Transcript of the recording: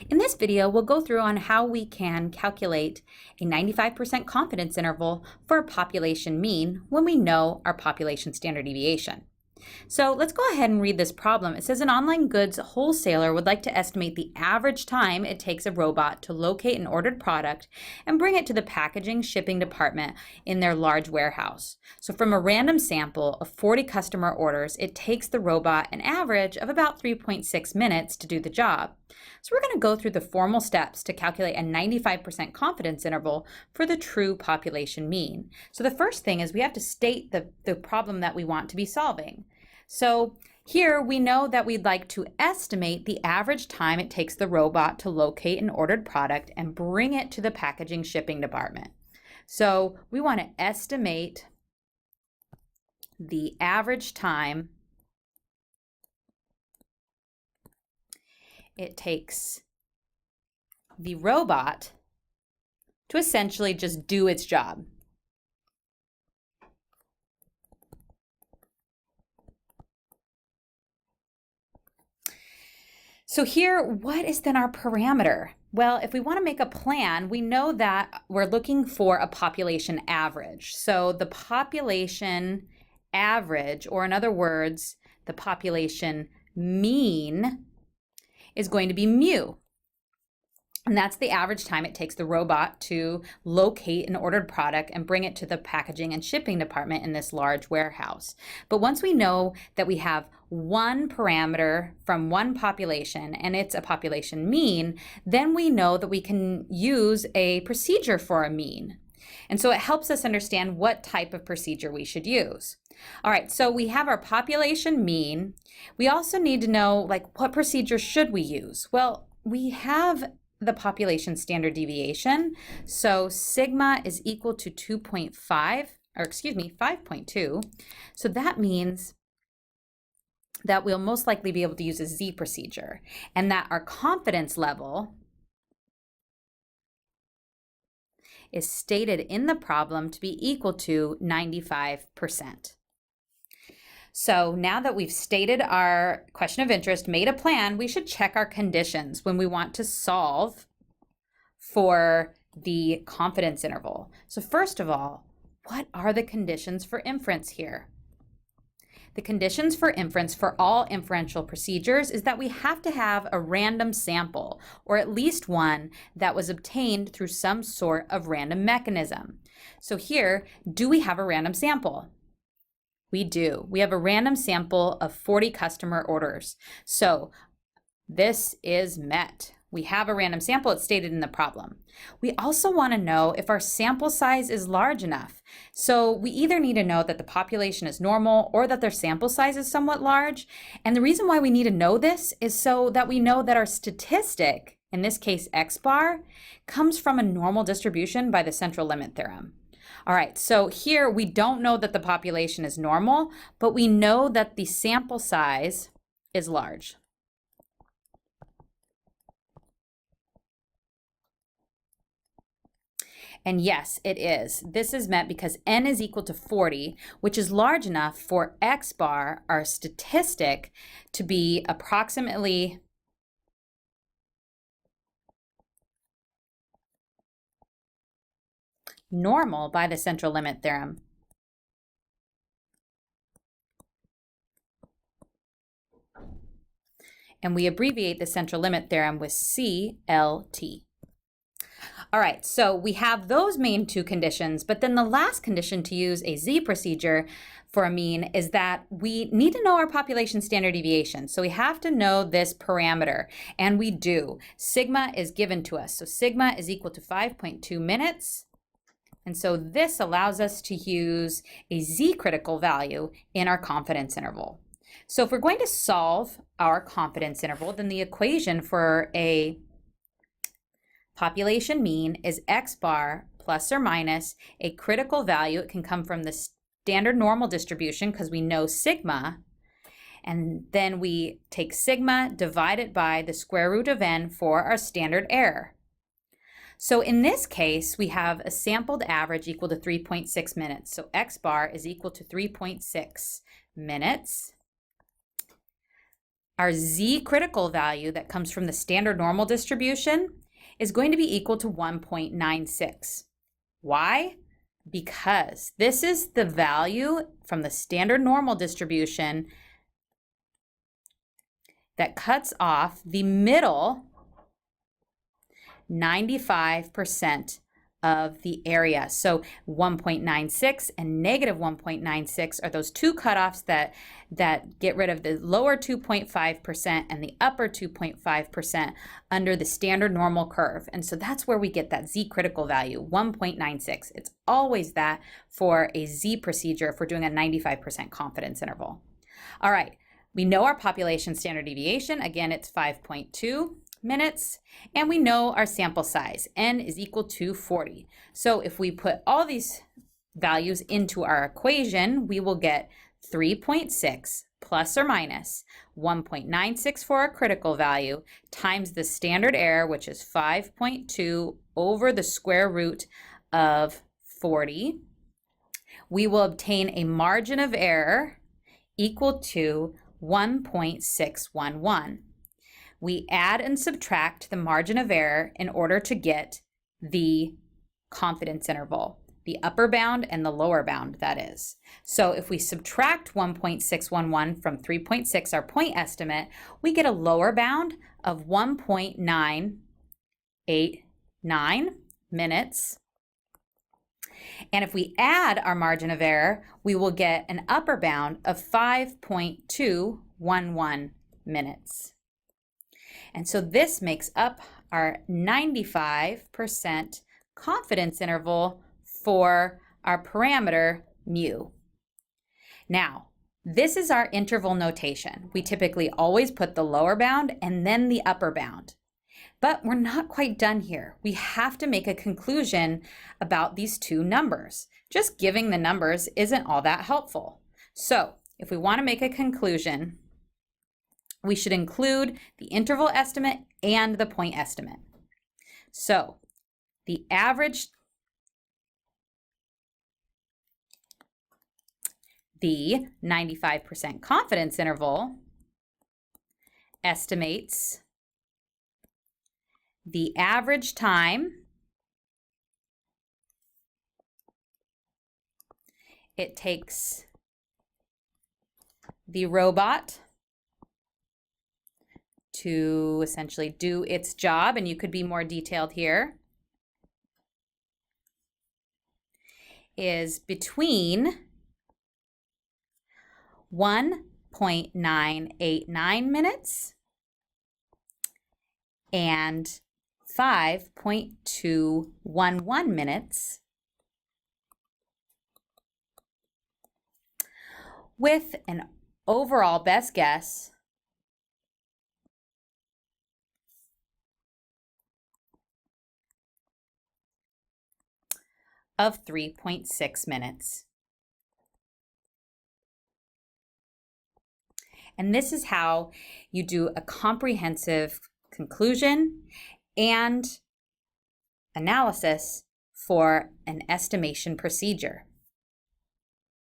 In this video, we'll go through on how we can calculate a 95% confidence interval for a population mean when we know our population standard deviation. So let's go ahead and read this problem. It says an online goods wholesaler would like to estimate the average time it takes a robot to locate an ordered product and bring it to the packaging shipping department in their large warehouse. So from a random sample of 40 customer orders, it takes the robot an average of about 3.6 minutes to do the job. So we're going to go through the formal steps to calculate a 95% confidence interval for the true population mean. So the first thing is we have to state the problem that we want to be solving. So here we know that we'd like to estimate the average time it takes the robot to locate an ordered product and bring it to the packaging shipping department. So we want to estimate the average time it takes the robot to essentially just do its job. So here, what is then our parameter? Well, if we want to make a plan, we know that we're looking for a population average. So the population average, or in other words, the population mean, is going to be mu. And that's the average time it takes the robot to locate an ordered product and bring it to the packaging and shipping department in this large warehouse. But once we know that we have one parameter from one population and it's a population mean, then we know that we can use a procedure for a mean. And so it helps us understand what type of procedure we should use. All right, so we have our population mean. We also need to know, like, what procedure should we use? Well, we have the population standard deviation. So sigma is equal to 5.2. So that means that we'll most likely be able to use a Z procedure, and that our confidence level is stated in the problem to be equal to 95%. So now that we've stated our question of interest, made a plan, we should check our conditions when we want to solve for the confidence interval. So first of all, what are the conditions for inference here? The conditions for inference for all inferential procedures is that we have to have a random sample, or at least one that was obtained through some sort of random mechanism. So here, do we have a random sample? We do. We have a random sample of 40 customer orders. So this is met. We have a random sample, it's stated in the problem. We also want to know if our sample size is large enough. So we either need to know that the population is normal or that their sample size is somewhat large. And the reason why we need to know this is so that we know that our statistic, in this case X bar, comes from a normal distribution by the central limit theorem. All right, so here we don't know that the population is normal, but we know that the sample size is large. And yes, it is. This is met because n is equal to 40, which is large enough for X bar, our statistic, to be approximately normal by the central limit theorem. And we abbreviate the central limit theorem with CLT. All right, so we have those main two conditions, but then the last condition to use a Z procedure for a mean is that we need to know our population standard deviation. So we have to know this parameter, and we do. Sigma is given to us. So sigma is equal to 5.2 minutes. And so this allows us to use a Z critical value in our confidence interval. So if we're going to solve our confidence interval, then the equation for a population mean is X bar plus or minus a critical value. It can come from the standard normal distribution because we know sigma, and then we take sigma, divide it by the square root of n for our standard error. So in this case, we have a sampled average equal to 3.6 minutes. So X bar is equal to 3.6 minutes. our z critical value that comes from the standard normal distribution is going to be equal to 1.96. Why? Because this is the value from the standard normal distribution that cuts off the middle 95% of the area. So 1.96 and negative 1.96 are those two cutoffs that get rid of the lower 2.5% and the upper 2.5% under the standard normal curve. And so that's where we get that z critical value, 1.96. It's always that for a z procedure if we're doing a 95% confidence interval. All right, we know our population standard deviation. Again, it's 5.2 minutes, and we know our sample size, n is equal to 40. So if we put all these values into our equation, we will get 3.6 plus or minus 1.96 for our critical value times the standard error, which is 5.2 over the square root of 40. We will obtain a margin of error equal to 1.611. We add and subtract the margin of error in order to get the confidence interval, the upper bound and the lower bound, that is. So if we subtract 1.611 from 3.6, our point estimate, we get a lower bound of 1.989 minutes. And if we add our margin of error, we will get an upper bound of 5.211 minutes. And so this makes up our 95% confidence interval for our parameter mu. Now, this is our interval notation. We typically always put the lower bound and then the upper bound. But we're not quite done here. We have to make a conclusion about these two numbers. Just giving the numbers isn't all that helpful. So if we want to make a conclusion, we should include the interval estimate and the point estimate. So the average, the 95% confidence interval estimates the average time it takes the robot to essentially do its job, and you could be more detailed here, is between 1.989 minutes and 5.211 minutes, with an overall best guess of 3.6 minutes. And this is how you do a comprehensive conclusion and analysis for an estimation procedure.